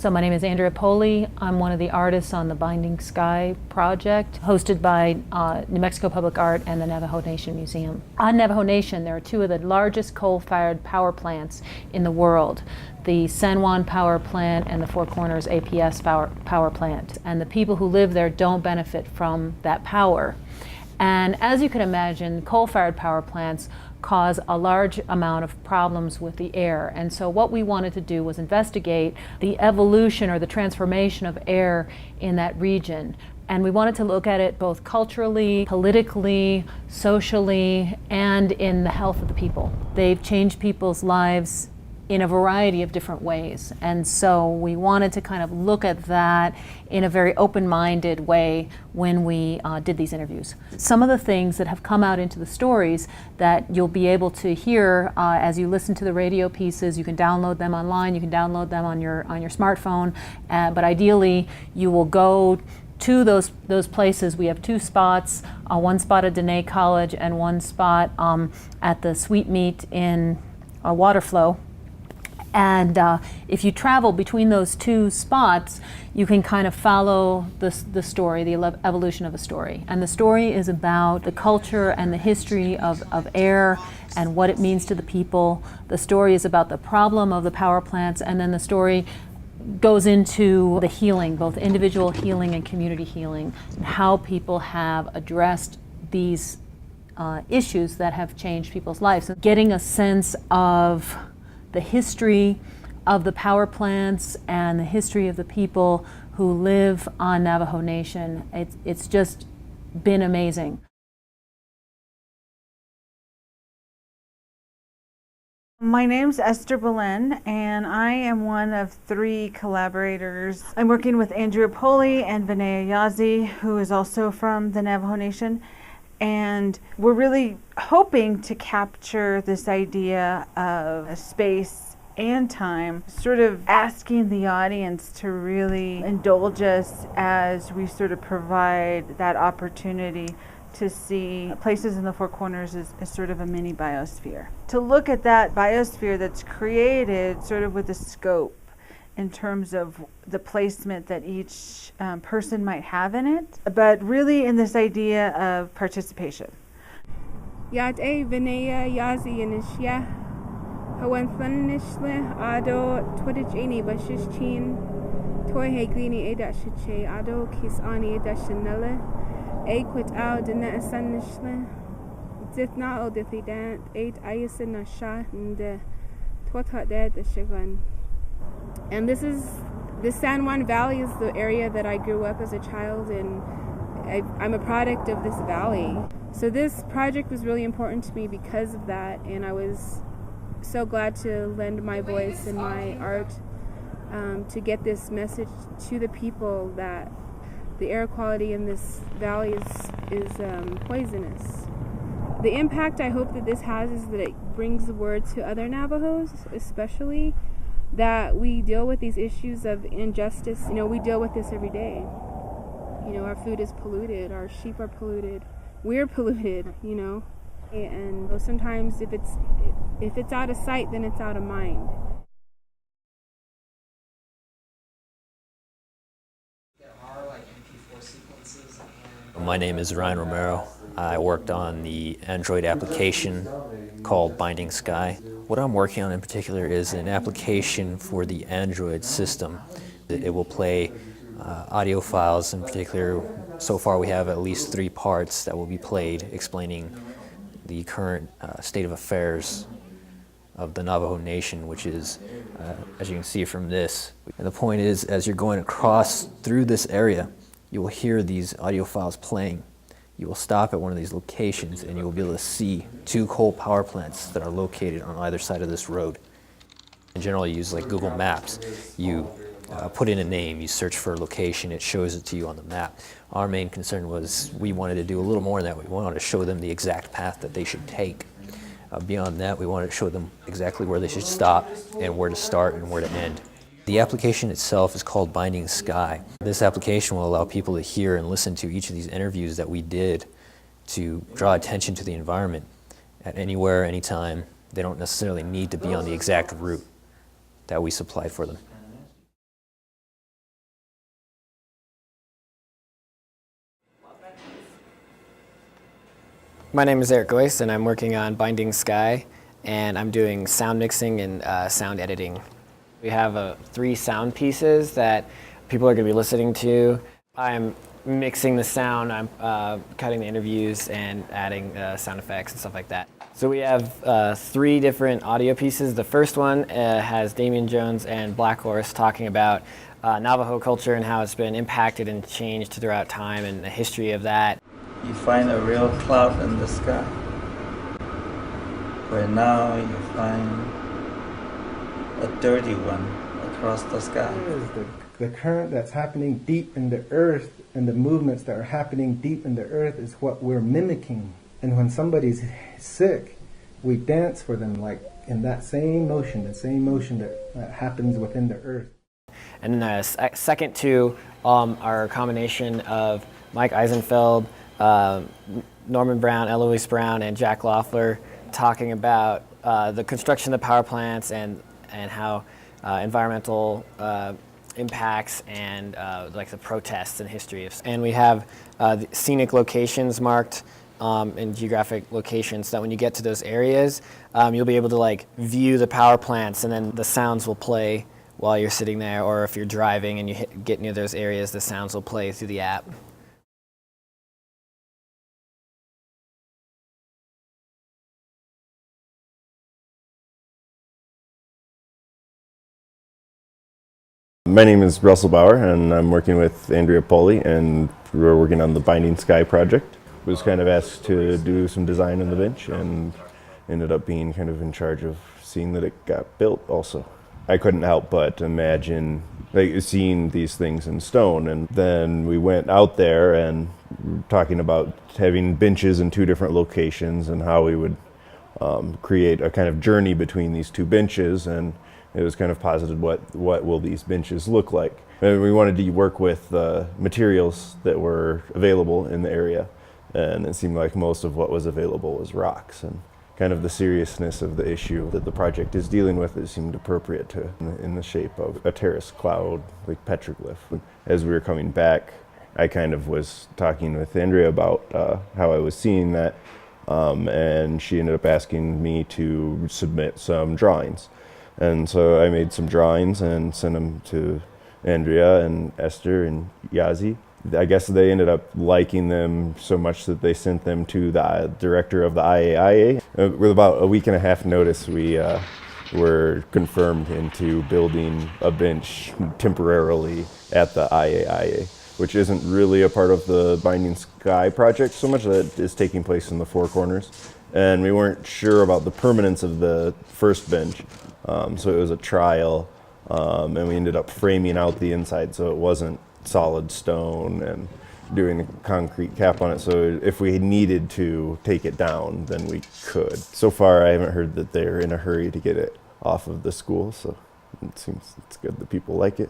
So my name is Esther Bolin. I'm one of the artists on the Binding Sky project, hosted by New Mexico Public Art and the Navajo Nation Museum. On Navajo Nation, there are two of the largest coal-fired power plants in the world, the San Juan Power Plant and the Four Corners APS power plant. And the people who live there don't benefit from that power. And as you can imagine, coal-fired power plants cause a large amount of problems with the air. And so what we wanted to do was investigate the evolution or the transformation of air in that region. And we wanted to look at it both culturally, politically, socially, and in the health of the people. They've changed people's lives in a variety of different ways. And so we wanted to kind of look at that in a very open-minded way when we did these interviews. Some of the things that have come out into the stories that you'll be able to hear as you listen to the radio pieces, you can download them online, you can download them on your smartphone, but ideally you will go to those places. We have two spots, one spot at Dene College and one spot at the Sweetmeat in Waterflow. And if you travel between those two spots, you can kind of follow the story, the evolution of a story. And the story is about the culture and the history of air and what it means to the people. The story is about the problem of the power plants, and then the story goes into the healing, both individual healing and community healing, and how people have addressed these issues that have changed people's lives. So getting a sense of the history of the power plants and the history of the people who live on Navajo Nation. It's just been amazing. My name's Esther Bolin, and I am one of 3 collaborators. I'm working with Esther Bolin and Vinaya Yazi, who is also from the Navajo Nation. And we're really hoping to capture this idea of a space and time, sort of asking the audience to really indulge us as we sort of provide that opportunity to see places in the Four Corners as sort of a mini biosphere. To look at that biosphere that's created sort of with a scope in terms of the placement that each person might have in it, but really in this idea of participation. Yate Vinaya Yazi Inishya Hawan Thunishle Ado Twitchini Bashichin Toy Haglini Edashiche Ado Kisani Edashinella Aquit out Dina Sanishle Ditna Odithidant 8 Ayasin Asha and Twat Dad the Shivan. And the San Juan Valley is the area that I grew up as a child, and I'm a product of this valley. So this project was really important to me because of that, and I was so glad to lend my voice and my art to get this message to the people that the air quality in this valley is poisonous. The impact I hope that this has is that it brings the word to other Navajos, especially, that we deal with these issues of injustice. You know, we deal with this every day. You know, our food is polluted, our sheep are polluted, we're polluted, you know. And sometimes if it's out of sight, then it's out of mind. My name is Romero. I worked on the Android application called Binding Sky. What I'm working on in particular is an application for the Android system. It will play audio files. In particular, so far we have at least 3 parts that will be played explaining the current state of affairs of the Navajo Nation, which is, as you can see from this. And the point is, as you're going across through this area, you will hear these audio files playing. You will stop at one of these locations and you will be able to see 2 coal power plants that are located on either side of this road. In general, you use like Google Maps. You put in a name, you search for a location, it shows it to you on the map. Our main concern was we wanted to do a little more than that. We wanted to show them the exact path that they should take. Beyond that, we wanted to show them exactly where they should stop and where to start and where to end. The application itself is called Binding Sky. This application will allow people to hear and listen to each of these interviews that we did to draw attention to the environment at anywhere, anytime. They don't necessarily need to be on the exact route that we supplied for them. My name is Eric Weiss, and I'm working on Binding Sky, and I'm doing sound mixing and sound editing. We have 3 sound pieces that people are going to be listening to. I'm mixing the sound, I'm cutting the interviews and adding sound effects and stuff like that. So we have 3 different audio pieces. The first one has Damian Jones and Black Horse talking about Navajo culture and how it's been impacted and changed throughout time and the history of that. You find a real cloud in the sky, where now you find a dirty one across the sky. The current that's happening deep in the earth and the movements that are happening deep in the earth is what we're mimicking. And when somebody's sick, we dance for them like in that same motion, the same motion that happens within the earth. And the second 2 are a combination of Mike Eisenfeld, Norman Brown, Eloise Brown, and Jack Loeffler talking about the construction of the power plants and how environmental impacts and like the protests and history. And we have the scenic locations marked in geographic locations so that when you get to those areas, you'll be able to like view the power plants, and then the sounds will play while you're sitting there, or if you're driving and you get near those areas, the sounds will play through the app. My name is Russell Bauer, and I'm working with Andrea Poli, and we're working on the Binding Sky project. Was kind of asked to do some design on the bench, and ended up being kind of in charge of seeing that it got built also. I couldn't help but imagine seeing these things in stone, and then we went out there and talking about having benches in 2 different locations and how we would create a kind of journey between these 2 benches, and it was kind of posited what will these benches look like. And we wanted to work with the materials that were available in the area, and it seemed like most of what was available was rocks, and kind of the seriousness of the issue that the project is dealing with, it seemed appropriate to in the shape of a terrace cloud, like petroglyph. As we were coming back, I kind of was talking with Andrea about how I was seeing that, and she ended up asking me to submit some drawings. And so I made some drawings and sent them to Andrea and Esther and Yazi. I guess they ended up liking them so much that they sent them to the director of the IAIA. With about a week and a half notice, we were confirmed into building a bench temporarily at the IAIA, which isn't really a part of the Binding Sky project so much, that is taking place in the Four Corners. And we weren't sure about the permanence of the first bench. So it was a trial, and we ended up framing out the inside so it wasn't solid stone and doing a concrete cap on it. So if we needed to take it down, then we could. So far, I haven't heard that they're in a hurry to get it off of the school, so it seems it's good that people like it.